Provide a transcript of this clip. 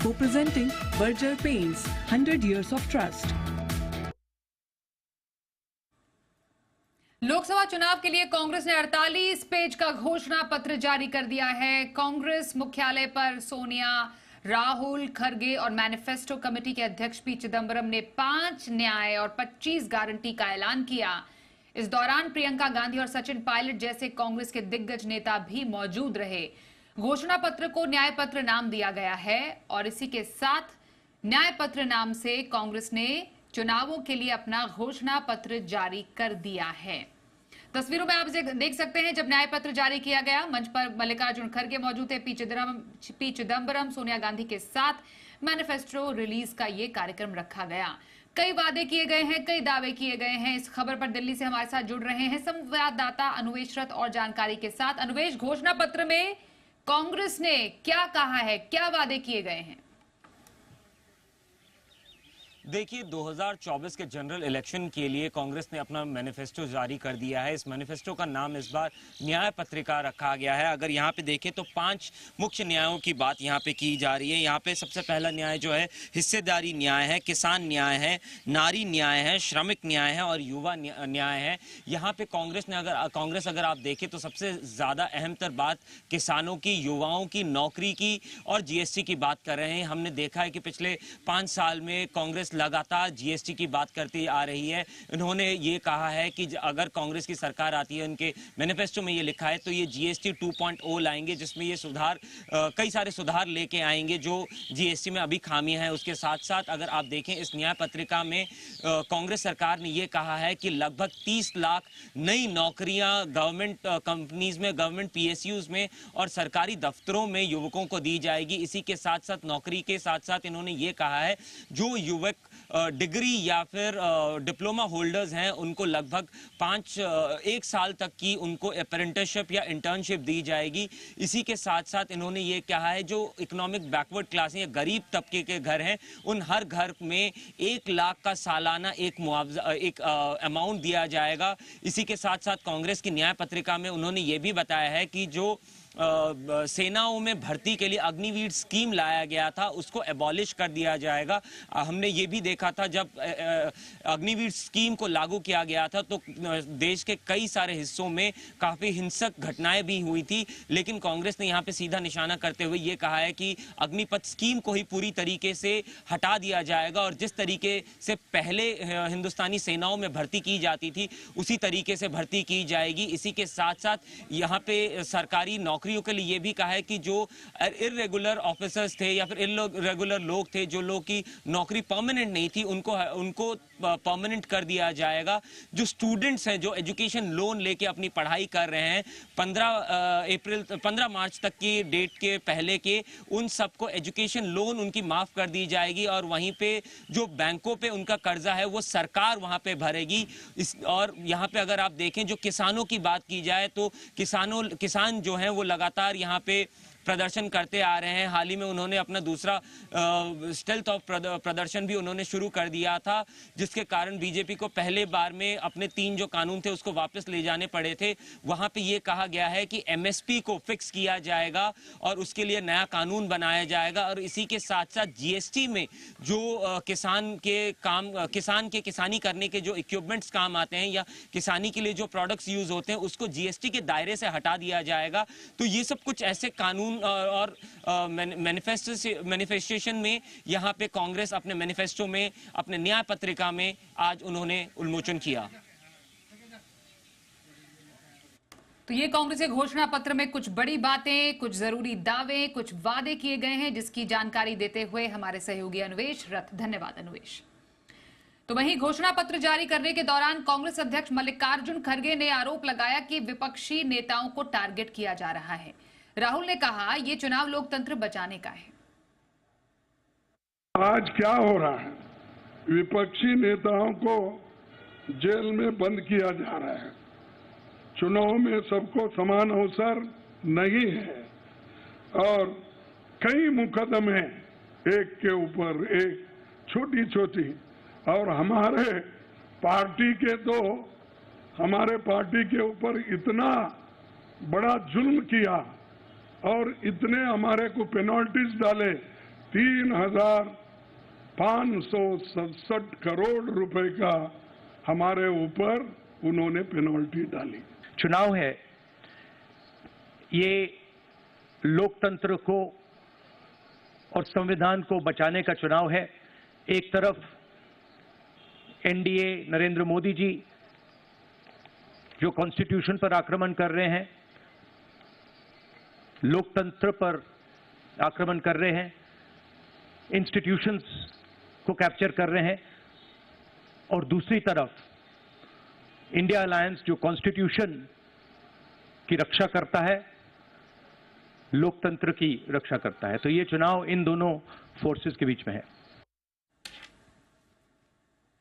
Co-presenting Berger Paints, 100 years of trust. Lok Sabha चुनाव के लिए कांग्रेस ने 48 पेज का घोषणा पत्र जारी कर दिया है। कांग्रेस मुख्यालय पर सोनिया, राहुल, खरगे और मैनिफेस्टो कमेटी के अध्यक्ष पी चिदंबरम ने 5 न्याय और 25 गारंटी का ऐलान किया। इस दौरान प्रियंका गांधी और सचिन पायलट जैसे कांग्रेस के दिग्गज नेता भी मौजूद रहे। घोषणा पत्र को न्याय पत्र नाम दिया गया है और इसी के साथ न्याय पत्र नाम से कांग्रेस ने चुनावों के लिए अपना घोषणा पत्र जारी कर दिया है। तस्वीरों में आप देख सकते हैं जब न्याय पत्र जारी किया गया, मंच पर मल्लिकार्जुन खड़गे मौजूद थे। पी चिदंबरम, सोनिया गांधी के साथ मैनिफेस्टो रिलीज का ये कार्यक्रम रखा गया। कई वादे किए गए हैं, कई दावे किए गए हैं। इस खबर पर दिल्ली से हमारे साथ जुड़ रहे हैं संवाददाता अनुवेश रथ और जानकारी के साथ। अनुवेश, घोषणा पत्र में कांग्रेस ने क्या कहा है, क्या वादे किए गए हैं? देखिए, 2024 के जनरल इलेक्शन के लिए कांग्रेस ने अपना मैनिफेस्टो जारी कर दिया है। इस मैनिफेस्टो का नाम इस बार न्याय पत्रिका रखा गया है। अगर यहाँ पे देखें तो 5 मुख्य न्यायों की बात यहाँ पे की जा रही है। यहाँ पे सबसे पहला न्याय जो है हिस्सेदारी न्याय है, किसान न्याय है, नारी न्याय है, श्रमिक न्याय है और युवा न्याय है। यहाँ पे कांग्रेस अगर आप देखें तो सबसे ज्यादा अहमतर बात किसानों की, युवाओं की, नौकरी की और जीएसटी की बात कर रहे हैं। हमने देखा है कि पिछले 5 साल में कांग्रेस लगातार जीएसटी की बात करती आ रही है। उन्होंने ये कहा है कि अगर कांग्रेस की सरकार आती है, उनके मैनिफेस्टो में ये लिखा है तो ये जीएसटी 2.0 लाएंगे, जिसमें ये सुधार, कई सारे सुधार लेके आएंगे जो जीएसटी में अभी खामियां हैं। उसके साथ साथ अगर आप देखें इस न्याय पत्रिका में कांग्रेस सरकार ने ये कहा है कि लगभग 30 लाख नई नौकरियां गवर्नमेंट कंपनीज में, गवर्नमेंट पीएसयूज में और सरकारी दफ्तरों में युवकों को दी जाएगी। इसी के साथ साथ नौकरी के साथ साथ इन्होंने ये कहा है जो युवक डिग्री या फिर डिप्लोमा होल्डर्स हैं उनको लगभग 1 साल तक की उनको अप्रेंटिसशिप या इंटर्नशिप दी जाएगी। इसी के साथ साथ इन्होंने ये कहा है जो इकोनॉमिक बैकवर्ड क्लास या गरीब तबके के घर हैं उन हर घर में 1 लाख का सालाना एक मुआवजा, एक अमाउंट दिया जाएगा। इसी के साथ साथ कांग्रेस की न्याय पत्रिका में उन्होंने ये भी बताया है कि जो सेनाओं में भर्ती के लिए अग्निवीर स्कीम लाया गया था उसको एबॉलिश कर दिया जाएगा। हमने ये भी देखा था जब अग्निवीर स्कीम को लागू किया गया था तो देश के कई सारे हिस्सों में काफी हिंसक घटनाएं भी हुई थी, लेकिन कांग्रेस ने यहाँ पे सीधा निशाना करते हुए ये कहा है कि अग्निपथ स्कीम को ही पूरी तरीके से हटा दिया जाएगा और जिस तरीके से पहले हिंदुस्तानी सेनाओं में भर्ती की जाती थी उसी तरीके से भर्ती की जाएगी। इसी के साथ साथ यहाँ पे सरकारी नौकरियों के लिए ये भी कहा है कि जो इर्रेगुलर ऑफिसर्स थे या फिर इर्रेगुलर लोग थे, जो लोग की नौकरी परमानेंट नहीं थी, उनको परमानेंट कर दिया जाएगा। जो स्टूडेंट्स हैं जो एजुकेशन लोन लेके अपनी पढ़ाई कर रहे हैं 15 मार्च तक की डेट के पहले के, उन सबको एजुकेशन लोन उनकी माफ कर दी जाएगी और वहीं पे जो बैंकों पे उनका कर्जा है वो सरकार वहां पे भरेगी। और यहाँ पे अगर आप देखें जो किसानों की बात की जाए तो किसान जो हैं वो लगातार यहाँ पे प्रदर्शन करते आ रहे हैं। हाल ही में उन्होंने अपना दूसरा स्टेल्थ ऑफ प्रदर्शन भी उन्होंने शुरू कर दिया था, जिसके कारण बीजेपी को पहले बार में अपने 3 जो कानून थे उसको वापस ले जाने पड़े थे। वहां पे ये कहा गया है कि एमएसपी को फिक्स किया जाएगा और उसके लिए नया कानून बनाया जाएगा और इसी के साथ साथ जीएसटी में जो किसान के किसानी करने के जो इक्विपमेंट्स काम आते हैं या किसानी के लिए जो प्रोडक्ट्स यूज होते हैं उसको जीएसटी के दायरे से हटा दिया जाएगा। तो ये सब कुछ ऐसे कानून और मैनिफेस्टेशन में यहाँ पे कांग्रेस अपने मैनिफेस्टो में, अपने न्याय पत्रिका में आज उन्होंने उन्मोचन किया। तो ये कांग्रेस के घोषणा पत्र में कुछ बड़ी बातें, कुछ जरूरी दावे, कुछ वादे किए गए हैं, जिसकी जानकारी देते हुए हमारे सहयोगी अनुवेश रथ। धन्यवाद अनुवेश। तो वहीं घोषणा पत्र जारी करने के दौरान कांग्रेस अध्यक्ष मल्लिकार्जुन खड़गे ने आरोप लगाया कि विपक्षी नेताओं को टारगेट किया जा रहा है। राहुल ने कहा ये चुनाव लोकतंत्र बचाने का है। आज क्या हो रहा है, विपक्षी नेताओं को जेल में बंद किया जा रहा है। चुनाव में सबको समान अवसर नहीं है और कई मुकदमे एक के ऊपर एक, छोटी छोटी, और हमारे पार्टी के ऊपर इतना बड़ा जुल्म किया और इतने हमारे को पेनल्टीज डाले 3,567 करोड़ रुपए का हमारे ऊपर उन्होंने पेनल्टी डाली। चुनाव है, ये लोकतंत्र को और संविधान को बचाने का चुनाव है। एक तरफ एनडीए नरेंद्र मोदी जी जो कॉन्स्टिट्यूशन पर आक्रमण कर रहे हैं, लोकतंत्र पर आक्रमण कर रहे हैं, इंस्टीट्यूशंस को कैप्चर कर रहे हैं, और दूसरी तरफ इंडिया अलायंस जो कॉन्स्टिट्यूशन की रक्षा करता है, लोकतंत्र की रक्षा करता है। तो ये चुनाव इन दोनों फोर्सेस के बीच में है।